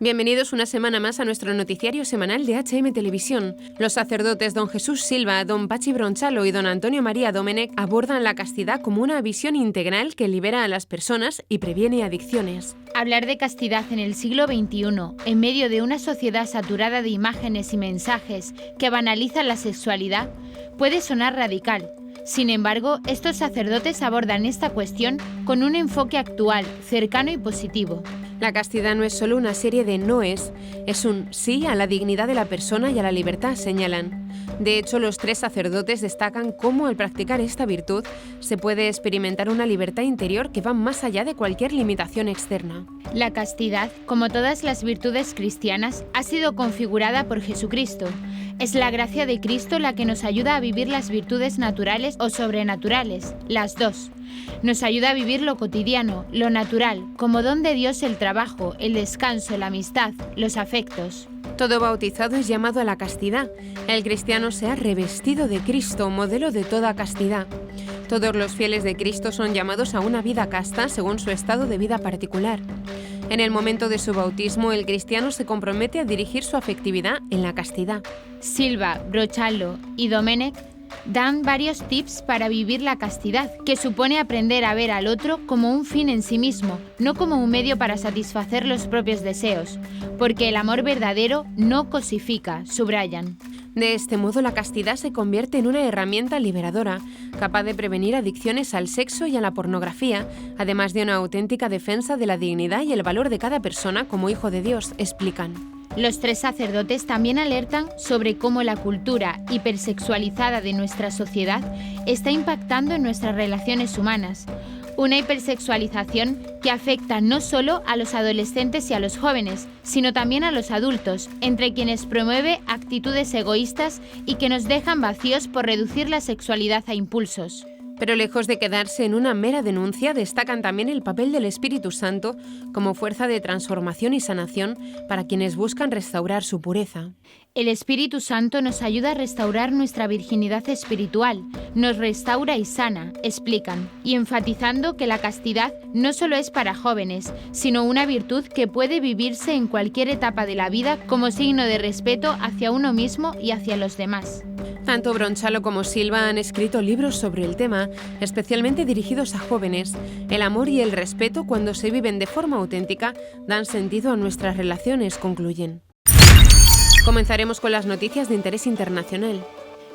Bienvenidos una semana más a nuestro noticiario semanal de HM Televisión. Los sacerdotes don Jesús Silva, don Pachi Bronchalo y don Antonio María Domenech abordan la castidad como una visión integral que libera a las personas y previene adicciones. Hablar de castidad en el siglo XXI, en medio de una sociedad saturada de imágenes y mensajes que banalizan la sexualidad, puede sonar radical. Sin embargo, estos sacerdotes abordan esta cuestión con un enfoque actual, cercano y positivo. La castidad no es solo una serie de noes, es un sí a la dignidad de la persona y a la libertad, señalan. De hecho, los tres sacerdotes destacan cómo al practicar esta virtud se puede experimentar una libertad interior que va más allá de cualquier limitación externa. La castidad, como todas las virtudes cristianas, ha sido configurada por Jesucristo. Es la gracia de Cristo la que nos ayuda a vivir las virtudes naturales o sobrenaturales, las dos. Nos ayuda a vivir lo cotidiano, lo natural, como don de Dios el trabajo, el descanso, la amistad, los afectos. Todo bautizado es llamado a la castidad. El cristiano se ha revestido de Cristo, modelo de toda castidad. Todos los fieles de Cristo son llamados a una vida casta según su estado de vida particular. En el momento de su bautismo, el cristiano se compromete a dirigir su afectividad en la castidad. Silva, Bronchalo y Domenech dan varios tips para vivir la castidad, que supone aprender a ver al otro como un fin en sí mismo, no como un medio para satisfacer los propios deseos, porque el amor verdadero no cosifica, subrayan. De este modo, la castidad se convierte en una herramienta liberadora, capaz de prevenir adicciones al sexo y a la pornografía, además de una auténtica defensa de la dignidad y el valor de cada persona como hijo de Dios, explican. Los tres sacerdotes también alertan sobre cómo la cultura hipersexualizada de nuestra sociedad está impactando en nuestras relaciones humanas. Una hipersexualización que afecta no solo a los adolescentes y a los jóvenes, sino también a los adultos, entre quienes promueve actitudes egoístas y que nos dejan vacíos por reducir la sexualidad a impulsos. Pero lejos de quedarse en una mera denuncia, destacan también el papel del Espíritu Santo como fuerza de transformación y sanación para quienes buscan restaurar su pureza. El Espíritu Santo nos ayuda a restaurar nuestra virginidad espiritual, nos restaura y sana, explican, y enfatizando que la castidad no solo es para jóvenes, sino una virtud que puede vivirse en cualquier etapa de la vida como signo de respeto hacia uno mismo y hacia los demás. Tanto Bronchalo como Silva han escrito libros sobre el tema, especialmente dirigidos a jóvenes. El amor y el respeto, cuando se viven de forma auténtica, dan sentido a nuestras relaciones, concluyen. Comenzaremos con las noticias de interés internacional.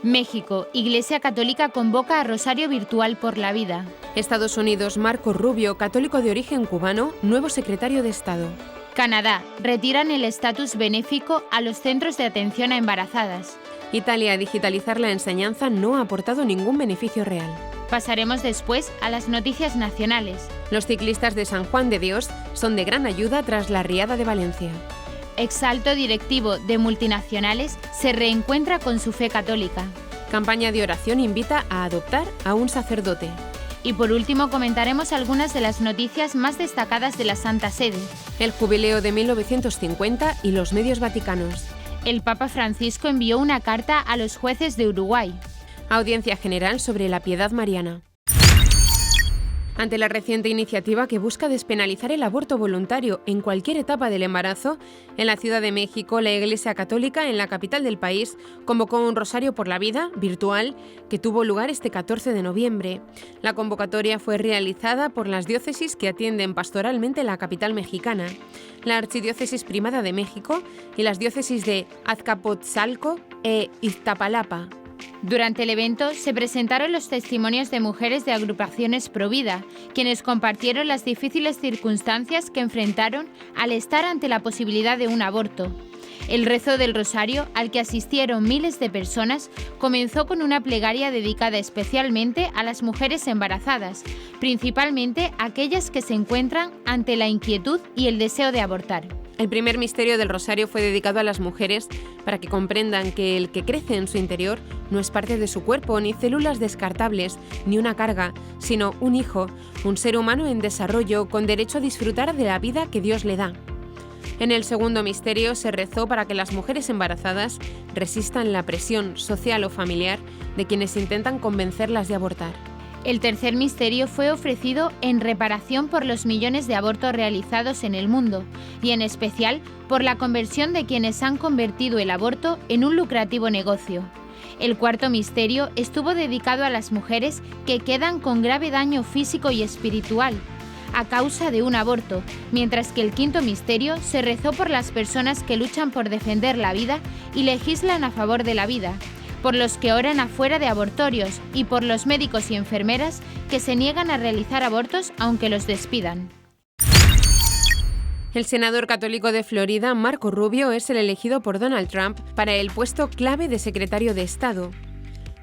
México, Iglesia Católica convoca a Rosario Virtual por la Vida. Estados Unidos, Marco Rubio, católico de origen cubano, nuevo secretario de Estado. Canadá, retiran el estatus benéfico a los centros de atención a embarazadas. Italia, digitalizar la enseñanza no ha aportado ningún beneficio real. Pasaremos después a las noticias nacionales. Los ciclistas de San Juan de Dios son de gran ayuda tras la riada de Valencia. Exalto directivo de multinacionales se reencuentra con su fe católica. Campaña de oración invita a adoptar a un sacerdote. Y por último comentaremos algunas de las noticias más destacadas de la Santa Sede. El jubileo de 1950 y los medios vaticanos. El Papa Francisco envió una carta a los jueces de Uruguay. Audiencia general sobre la piedad mariana. Ante la reciente iniciativa que busca despenalizar el aborto voluntario en cualquier etapa del embarazo, en la Ciudad de México, la Iglesia Católica, en la capital del país, convocó un Rosario por la Vida virtual que tuvo lugar este 14 de noviembre. La convocatoria fue realizada por las diócesis que atienden pastoralmente la capital mexicana, la Archidiócesis Primada de México y las diócesis de Azcapotzalco e Iztapalapa. Durante el evento se presentaron los testimonios de mujeres de agrupaciones pro vida, quienes compartieron las difíciles circunstancias que enfrentaron al estar ante la posibilidad de un aborto. El rezo del rosario, al que asistieron miles de personas, comenzó con una plegaria dedicada especialmente a las mujeres embarazadas, principalmente aquellas que se encuentran ante la inquietud y el deseo de abortar. El primer misterio del Rosario fue dedicado a las mujeres para que comprendan que el que crece en su interior no es parte de su cuerpo, ni células descartables, ni una carga, sino un hijo, un ser humano en desarrollo con derecho a disfrutar de la vida que Dios le da. En el segundo misterio se rezó para que las mujeres embarazadas resistan la presión social o familiar de quienes intentan convencerlas de abortar. El tercer misterio fue ofrecido en reparación por los millones de abortos realizados en el mundo y en especial por la conversión de quienes han convertido el aborto en un lucrativo negocio. El cuarto misterio estuvo dedicado a las mujeres que quedan con grave daño físico y espiritual a causa de un aborto, mientras que el quinto misterio se rezó por las personas que luchan por defender la vida y legislan a favor de la vida, por los que oran afuera de abortorios y por los médicos y enfermeras que se niegan a realizar abortos aunque los despidan. El senador católico de Florida, Marco Rubio, es el elegido por Donald Trump para el puesto clave de secretario de Estado.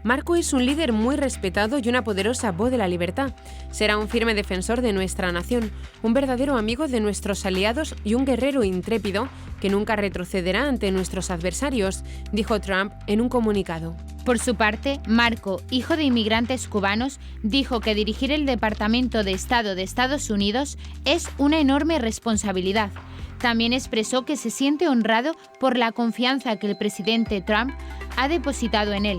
Marco es un líder muy respetado y una poderosa voz de la libertad. Será un firme defensor de nuestra nación, un verdadero amigo de nuestros aliados y un guerrero intrépido que nunca retrocederá ante nuestros adversarios, dijo Trump en un comunicado. Por su parte, Marco, hijo de inmigrantes cubanos, dijo que dirigir el Departamento de Estado de Estados Unidos es una enorme responsabilidad. También expresó que se siente honrado por la confianza que el presidente Trump ha depositado en él.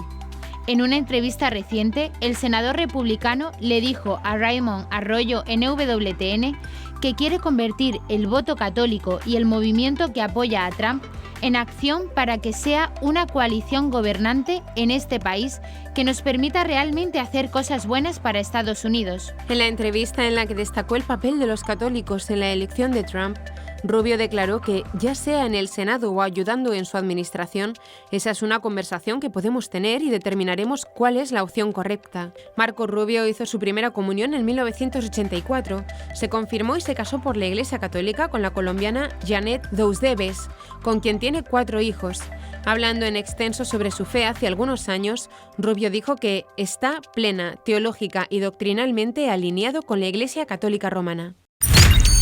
En una entrevista reciente, el senador republicano le dijo a Raymond Arroyo en EWTN que quiere convertir el voto católico y el movimiento que apoya a Trump en acción para que sea una coalición gobernante en este país que nos permita realmente hacer cosas buenas para Estados Unidos. En la entrevista en la que destacó el papel de los católicos en la elección de Trump, Rubio declaró que, ya sea en el Senado o ayudando en su administración, esa es una conversación que podemos tener y determinaremos cuál es la opción correcta. Marco Rubio hizo su primera comunión en 1984, se confirmó y se casó por la Iglesia Católica con la colombiana Janet Dousdebes, con quien tiene 4 hijos. Hablando en extenso sobre su fe hace algunos años, Rubio dijo que está plena, teológica y doctrinalmente alineado con la Iglesia Católica Romana.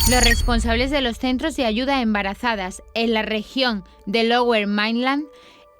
Los responsables de los centros de ayuda a embarazadas en la región de Lower Mainland,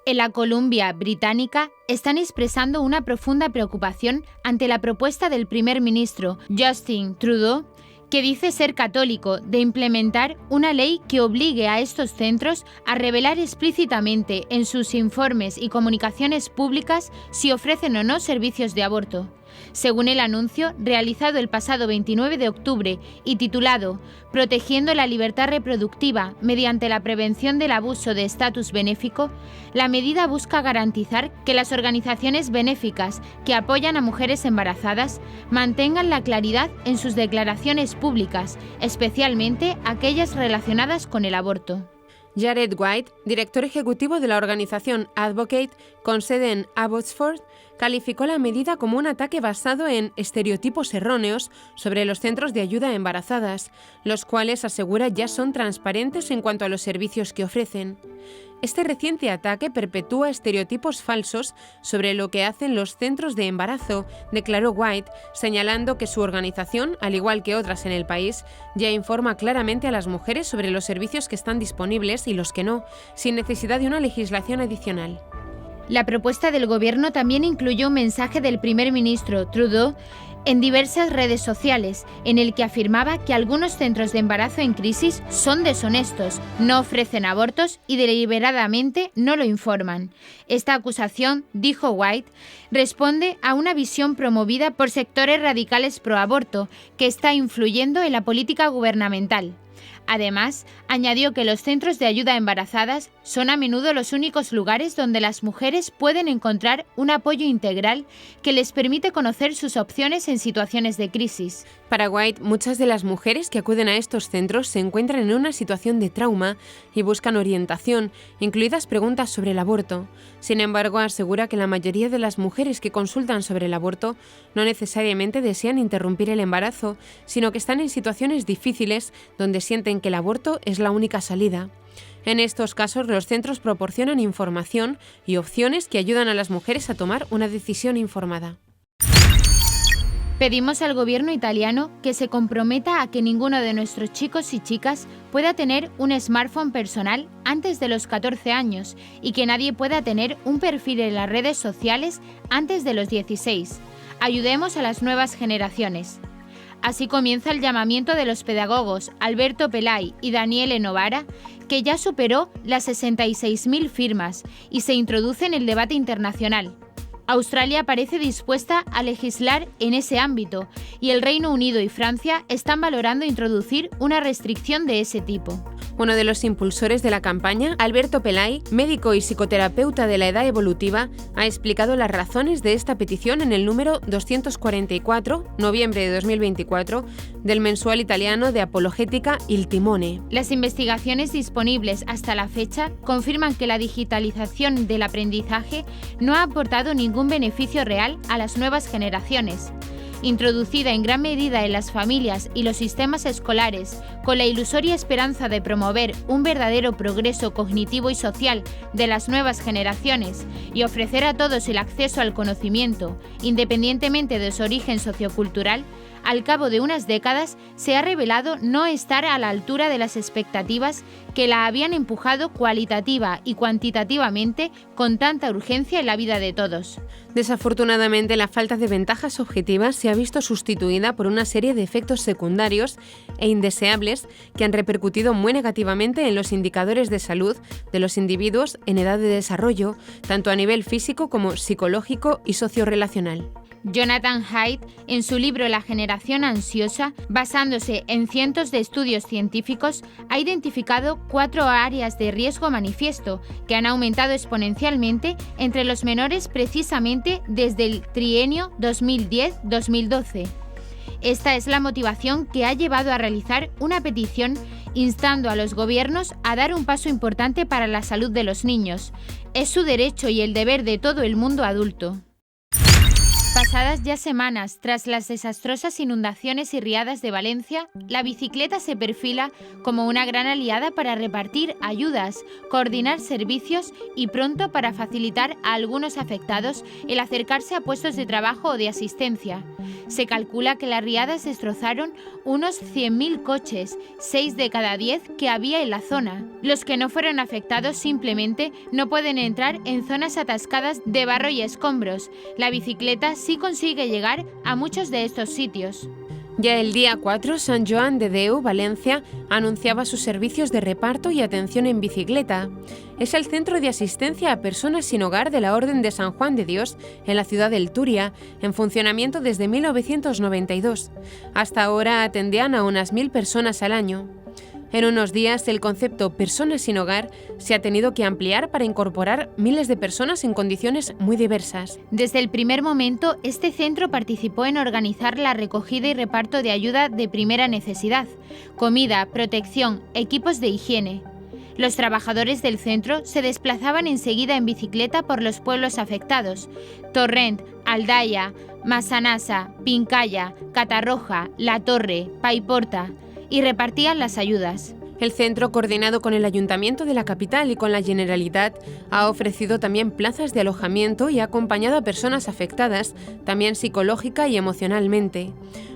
en la Columbia Británica, están expresando una profunda preocupación ante la propuesta del primer ministro Justin Trudeau, que dice ser católico, de implementar una ley que obligue a estos centros a revelar explícitamente en sus informes y comunicaciones públicas si ofrecen o no servicios de aborto. Según el anuncio realizado el pasado 29 de octubre y titulado Protegiendo la libertad reproductiva mediante la prevención del abuso de estatus benéfico, la medida busca garantizar que las organizaciones benéficas que apoyan a mujeres embarazadas mantengan la claridad en sus declaraciones públicas, especialmente aquellas relacionadas con el aborto. Jared White, director ejecutivo de la organización Advocate, con sede en Abbotsford, calificó la medida como un ataque basado en estereotipos erróneos sobre los centros de ayuda a embarazadas, los cuales asegura ya son transparentes en cuanto a los servicios que ofrecen. Este reciente ataque perpetúa estereotipos falsos sobre lo que hacen los centros de embarazo, declaró White, señalando que su organización, al igual que otras en el país, ya informa claramente a las mujeres sobre los servicios que están disponibles y los que no, sin necesidad de una legislación adicional. La propuesta del gobierno también incluyó un mensaje del primer ministro Trudeau en diversas redes sociales, en el que afirmaba que algunos centros de embarazo en crisis son deshonestos, no ofrecen abortos y deliberadamente no lo informan. Esta acusación, dijo White, responde a una visión promovida por sectores radicales pro-aborto que está influyendo en la política gubernamental. Además, añadió que los centros de ayuda a embarazadas son a menudo los únicos lugares donde las mujeres pueden encontrar un apoyo integral que les permite conocer sus opciones en situaciones de crisis. Para White, muchas de las mujeres que acuden a estos centros se encuentran en una situación de trauma y buscan orientación, incluidas preguntas sobre el aborto. Sin embargo, asegura que la mayoría de las mujeres que consultan sobre el aborto no necesariamente desean interrumpir el embarazo, sino que están en situaciones difíciles donde sienten que el aborto es la única salida. En estos casos, los centros proporcionan información y opciones que ayudan a las mujeres a tomar una decisión informada. Pedimos al gobierno italiano que se comprometa a que ninguno de nuestros chicos y chicas pueda tener un smartphone personal antes de los 14 años y que nadie pueda tener un perfil en las redes sociales antes de los 16. Ayudemos a las nuevas generaciones. Así comienza el llamamiento de los pedagogos Alberto Pelay y Daniele Novara, que ya superó las 66.000 firmas y se introduce en el debate internacional. Australia parece dispuesta a legislar en ese ámbito y el Reino Unido y Francia están valorando introducir una restricción de ese tipo. Uno de los impulsores de la campaña, Alberto Pelay, médico y psicoterapeuta de la edad evolutiva, ha explicado las razones de esta petición en el número 244, noviembre de 2024, del mensual italiano de apologética Il Timone. Las investigaciones disponibles hasta la fecha confirman que la digitalización del aprendizaje no ha aportado ningún beneficio real a las nuevas generaciones. Introducida en gran medida en las familias y los sistemas escolares con la ilusoria esperanza de promover un verdadero progreso cognitivo y social de las nuevas generaciones y ofrecer a todos el acceso al conocimiento, independientemente de su origen sociocultural, al cabo de unas décadas se ha revelado no estar a la altura de las expectativas que la habían empujado cualitativa y cuantitativamente con tanta urgencia en la vida de todos. Desafortunadamente, la falta de ventajas objetivas se ha visto sustituida por una serie de efectos secundarios e indeseables que han repercutido muy negativamente en los indicadores de salud de los individuos en edad de desarrollo, tanto a nivel físico como psicológico y sociorrelacional. Jonathan Haidt, en su libro La generación ansiosa, basándose en cientos de estudios científicos, ha identificado 4 áreas de riesgo manifiesto que han aumentado exponencialmente entre los menores precisamente desde el trienio 2010-2012. Esta es la motivación que ha llevado a realizar una petición instando a los gobiernos a dar un paso importante para la salud de los niños. Es su derecho y el deber de todo el mundo adulto. Pasadas ya semanas tras las desastrosas inundaciones y riadas de Valencia, la bicicleta se perfila como una gran aliada para repartir ayudas, coordinar servicios y pronto para facilitar a algunos afectados el acercarse a puestos de trabajo o de asistencia. Se calcula que las riadas destrozaron unos 100.000 coches, 6 de cada 10 que había en la zona. Los que no fueron afectados simplemente no pueden entrar en zonas atascadas de barro y escombros. La bicicleta sí consigue llegar a muchos de estos sitios. Ya el día 4, Sant Joan de Déu, Valencia, anunciaba sus servicios de reparto y atención en bicicleta. Es el centro de asistencia a personas sin hogar de la Orden de San Juan de Dios en la ciudad del Túria, en funcionamiento desde 1992. Hasta ahora atendían a unas 1.000 personas al año. En unos días, el concepto personas sin hogar se ha tenido que ampliar para incorporar miles de personas en condiciones muy diversas. Desde el primer momento, este centro participó en organizar la recogida y reparto de ayuda de primera necesidad, comida, protección, equipos de higiene. Los trabajadores del centro se desplazaban enseguida en bicicleta por los pueblos afectados: Torrent, Aldaya, Massanassa, Pincalla, Catarroja, La Torre, Paiporta, y repartían las ayudas. El centro, coordinado con el Ayuntamiento de la capital y con la Generalitat, ha ofrecido también plazas de alojamiento y ha acompañado a personas afectadas, también psicológica y emocionalmente.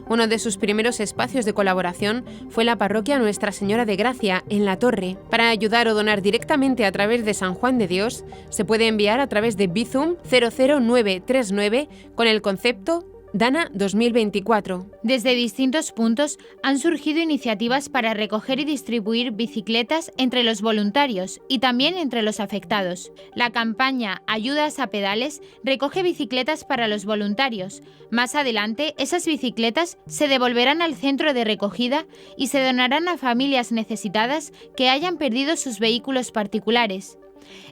Uno de sus primeros espacios de colaboración fue la parroquia Nuestra Señora de Gracia, en La Torre. Para ayudar o donar directamente a través de San Juan de Dios, se puede enviar a través de Bizum 00939 con el concepto Dana 2024. Desde distintos puntos han surgido iniciativas para recoger y distribuir bicicletas entre los voluntarios y también entre los afectados. La campaña Ayudas a Pedales recoge bicicletas para los voluntarios. Más adelante, esas bicicletas se devolverán al centro de recogida y se donarán a familias necesitadas que hayan perdido sus vehículos particulares.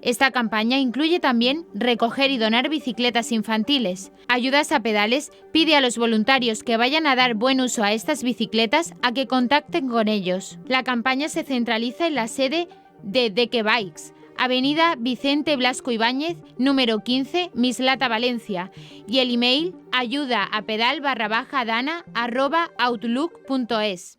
Esta campaña incluye también recoger y donar bicicletas infantiles. Ayudas a Pedales pide a los voluntarios que vayan a dar buen uso a estas bicicletas a que contacten con ellos. La campaña se centraliza en la sede de Deke Bikes, Avenida Vicente Blasco Ibáñez, número 15, Mislata, Valencia, y el email ayudaapedal_dana@outlook.es.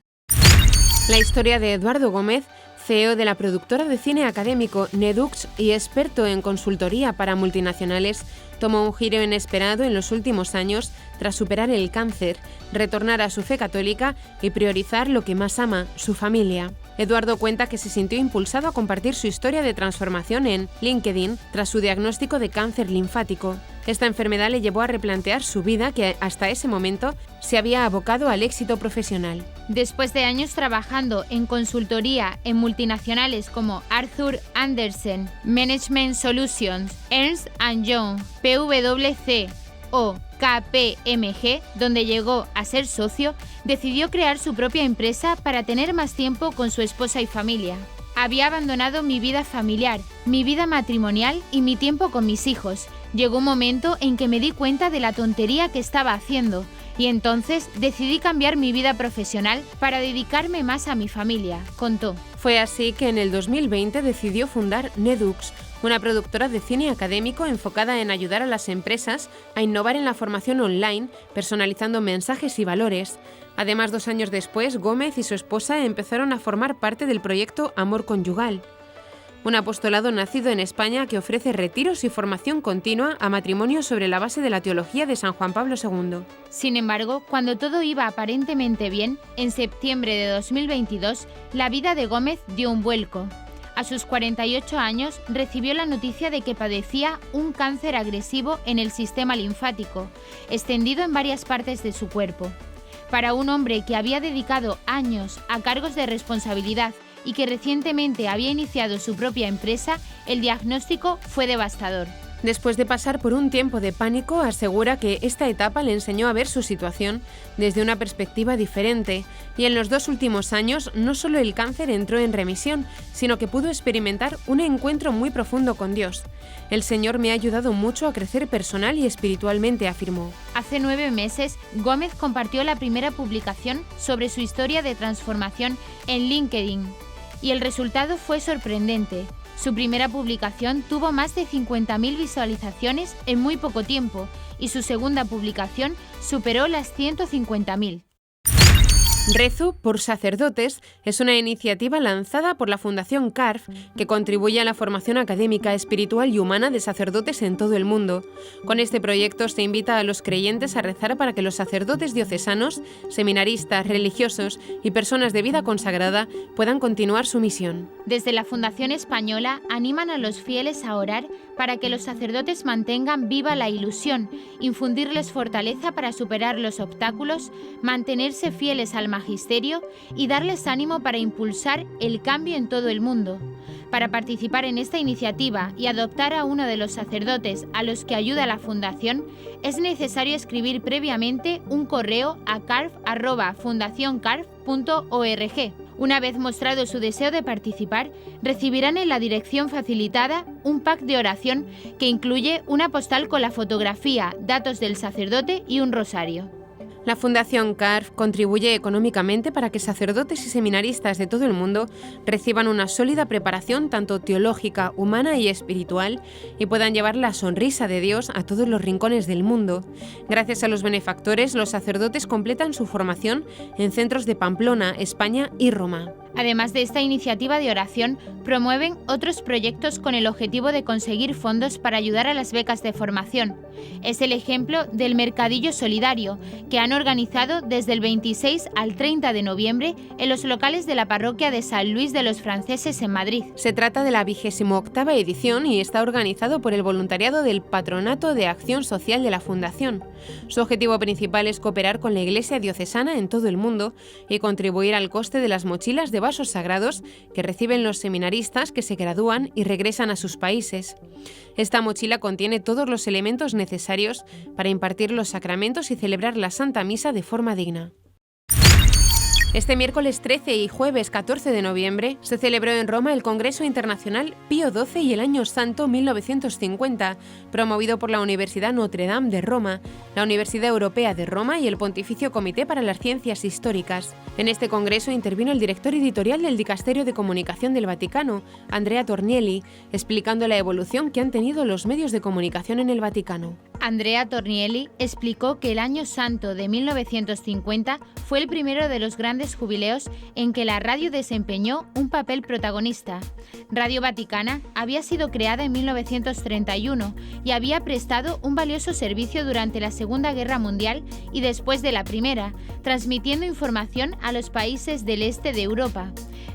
La historia de Eduardo Gómez, CEO de la productora de cine académico Nedux y experto en consultoría para multinacionales, tomó un giro inesperado en los últimos años tras superar el cáncer, retornar a su fe católica y priorizar lo que más ama, su familia. Eduardo cuenta que se sintió impulsado a compartir su historia de transformación en LinkedIn tras su diagnóstico de cáncer linfático. Esta enfermedad le llevó a replantear su vida, que hasta ese momento se había abocado al éxito profesional. Después de años trabajando en consultoría en multinacionales como Arthur Andersen, Management Solutions, Ernst & Young, PwC o KPMG, donde llegó a ser socio, decidió crear su propia empresa para tener más tiempo con su esposa y familia. Había abandonado mi vida familiar, mi vida matrimonial y mi tiempo con mis hijos. Llegó un momento en que me di cuenta de la tontería que estaba haciendo y entonces decidí cambiar mi vida profesional para dedicarme más a mi familia, contó. Fue así que en el 2020 decidió fundar Nedux, una productora de cine académico enfocada en ayudar a las empresas a innovar en la formación online, personalizando mensajes y valores. Además, 2 años después, Gómez y su esposa empezaron a formar parte del proyecto Amor Conyugal, un apostolado nacido en España que ofrece retiros y formación continua a matrimonios sobre la base de la teología de San Juan Pablo II. Sin embargo, cuando todo iba aparentemente bien, en septiembre de 2022, la vida de Gómez dio un vuelco. A sus 48 años, recibió la noticia de que padecía un cáncer agresivo en el sistema linfático, extendido en varias partes de su cuerpo. Para un hombre que había dedicado años a cargos de responsabilidad y que recientemente había iniciado su propia empresa, el diagnóstico fue devastador. Después de pasar por un tiempo de pánico, asegura que esta etapa le enseñó a ver su situación desde una perspectiva diferente y en los 2 últimos años no solo el cáncer entró en remisión, sino que pudo experimentar un encuentro muy profundo con Dios. El Señor me ha ayudado mucho a crecer personal y espiritualmente, afirmó. Hace 9 meses, Gómez compartió la primera publicación sobre su historia de transformación en LinkedIn y el resultado fue sorprendente. Su primera publicación tuvo más de 50.000 visualizaciones en muy poco tiempo y su segunda publicación superó las 150.000. Rezo por sacerdotes es una iniciativa lanzada por la Fundación CARF que contribuye a la formación académica, espiritual y humana de sacerdotes en todo el mundo. Con este proyecto se invita a los creyentes a rezar para que los sacerdotes diocesanos, seminaristas, religiosos y personas de vida consagrada puedan continuar su misión. Desde la Fundación Española animan a los fieles a orar para que los sacerdotes mantengan viva la ilusión, infundirles fortaleza para superar los obstáculos, mantenerse fieles al magisterio y darles ánimo para impulsar el cambio en todo el mundo. Para participar en esta iniciativa y adoptar a uno de los sacerdotes a los que ayuda la Fundación, es necesario escribir previamente un correo a carf@fundacioncarf.org. Una vez mostrado su deseo de participar, recibirán en la dirección facilitada un pack de oración que incluye una postal con la fotografía, datos del sacerdote y un rosario. La Fundación CARF contribuye económicamente para que sacerdotes y seminaristas de todo el mundo reciban una sólida preparación tanto teológica, humana y espiritual y puedan llevar la sonrisa de Dios a todos los rincones del mundo. Gracias a los benefactores, los sacerdotes completan su formación en centros de Pamplona, España y Roma. Además de esta iniciativa de oración, promueven otros proyectos con el objetivo de conseguir fondos para ayudar a las becas de formación. Es el ejemplo del Mercadillo Solidario, que han organizado desde el 26 al 30 de noviembre en los locales de la parroquia de San Luis de los Franceses en Madrid. Se trata de la 28ª edición y está organizado por el voluntariado del Patronato de Acción Social de la Fundación. Su objetivo principal es cooperar con la Iglesia diocesana en todo el mundo y contribuir al coste de las mochilas de vasos sagrados que reciben los seminaristas que se gradúan y regresan a sus países. Esta mochila contiene todos los elementos necesarios para impartir los sacramentos y celebrar la Santa Misa de forma digna. Este miércoles 13 y jueves 14 de noviembre se celebró en Roma el Congreso Internacional Pío XII y el Año Santo 1950, promovido por la Universidad Notre Dame de Roma, la Universidad Europea de Roma y el Pontificio Comité para las Ciencias Históricas. En este congreso intervino el director editorial del Dicasterio de Comunicación del Vaticano, Andrea Tornielli, explicando la evolución que han tenido los medios de comunicación en el Vaticano. Andrea Tornielli explicó que el Año Santo de 1950 fue el primero de los grandes jubileos en que la radio desempeñó un papel protagonista. Radio Vaticana había sido creada en 1931 y había prestado un valioso servicio durante la Segunda Guerra Mundial y después de la Primera, transmitiendo información a los países del este de Europa.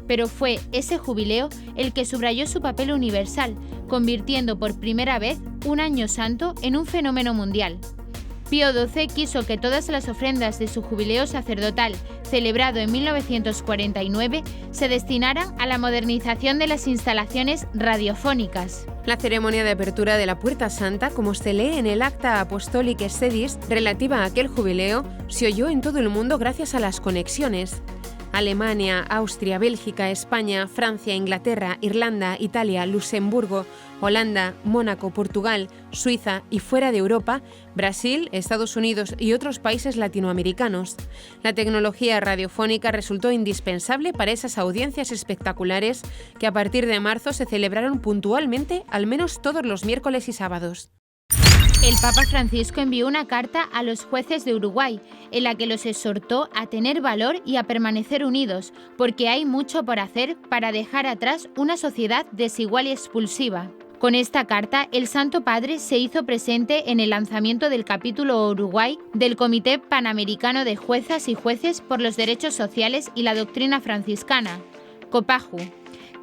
pero fue ese jubileo el que subrayó su papel universal, convirtiendo por primera vez un año santo en un fenómeno mundial. Pío XII quiso que todas las ofrendas de su jubileo sacerdotal, celebrado en 1949, se destinaran a la modernización de las instalaciones radiofónicas. La ceremonia de apertura de la Puerta Santa, como se lee en el Acta Apostolicae Sedis relativa a aquel jubileo, se oyó en todo el mundo gracias a las conexiones. Alemania, Austria, Bélgica, España, Francia, Inglaterra, Irlanda, Italia, Luxemburgo, Holanda, Mónaco, Portugal, Suiza y fuera de Europa, Brasil, Estados Unidos y otros países latinoamericanos. La tecnología radiofónica resultó indispensable para esas audiencias espectaculares que a partir de marzo se celebraron puntualmente al menos todos los miércoles y sábados. El Papa Francisco envió una carta a los jueces de Uruguay, en la que los exhortó a tener valor y a permanecer unidos, porque hay mucho por hacer para dejar atrás una sociedad desigual y expulsiva. Con esta carta, el Santo Padre se hizo presente en el lanzamiento del capítulo Uruguay del Comité Panamericano de Juezas y Jueces por los Derechos Sociales y la Doctrina Franciscana, COPAJU,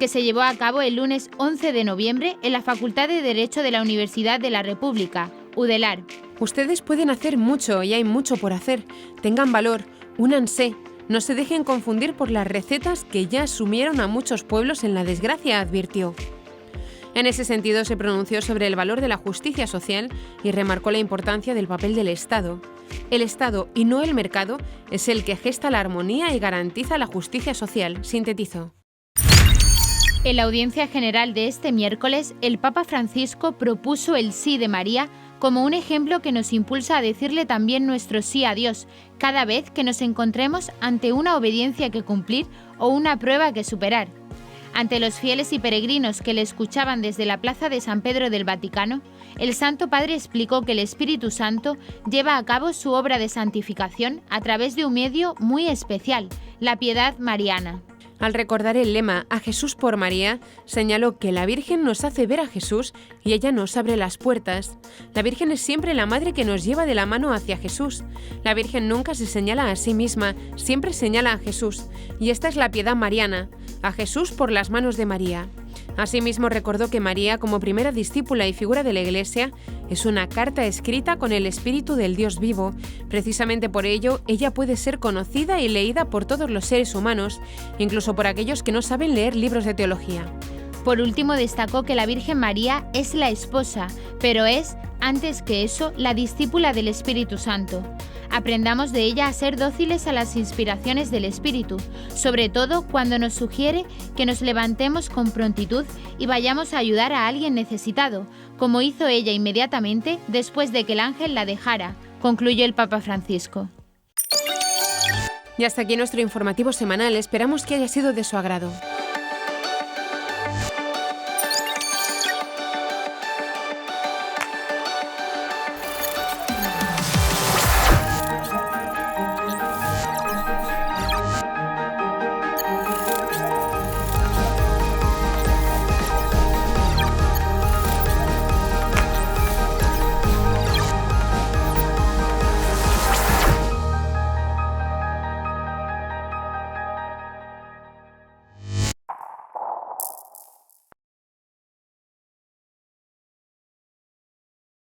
que se llevó a cabo el lunes 11 de noviembre en la Facultad de Derecho de la Universidad de la República, UDELAR. Ustedes pueden hacer mucho y hay mucho por hacer. Tengan valor, únanse, no se dejen confundir por las recetas que ya sumieron a muchos pueblos en la desgracia, advirtió. En ese sentido se pronunció sobre el valor de la justicia social y remarcó la importancia del papel del Estado. El Estado y no el mercado es el que gesta la armonía y garantiza la justicia social, sintetizó. En la audiencia general de este miércoles, el Papa Francisco propuso el sí de María como un ejemplo que nos impulsa a decirle también nuestro sí a Dios cada vez que nos encontremos ante una obediencia que cumplir o una prueba que superar. Ante los fieles y peregrinos que le escuchaban desde la plaza de San Pedro del Vaticano, el Santo Padre explicó que el Espíritu Santo lleva a cabo su obra de santificación a través de un medio muy especial, la piedad mariana. Al recordar el lema «A Jesús por María», señaló que la Virgen nos hace ver a Jesús y ella nos abre las puertas. La Virgen es siempre la madre que nos lleva de la mano hacia Jesús. La Virgen nunca se señala a sí misma, siempre señala a Jesús. Y esta es la piedad mariana, a Jesús por las manos de María. Asimismo recordó que María, como primera discípula y figura de la Iglesia, es una carta escrita con el Espíritu del Dios vivo. Precisamente por ello, ella puede ser conocida y leída por todos los seres humanos, incluso por aquellos que no saben leer libros de teología. Por último, destacó que la Virgen María es la esposa, pero es, antes que eso, la discípula del Espíritu Santo. Aprendamos de ella a ser dóciles a las inspiraciones del Espíritu, sobre todo cuando nos sugiere que nos levantemos con prontitud y vayamos a ayudar a alguien necesitado, como hizo ella inmediatamente después de que el ángel la dejara, concluyó el Papa Francisco. Y hasta aquí nuestro informativo semanal, esperamos que haya sido de su agrado.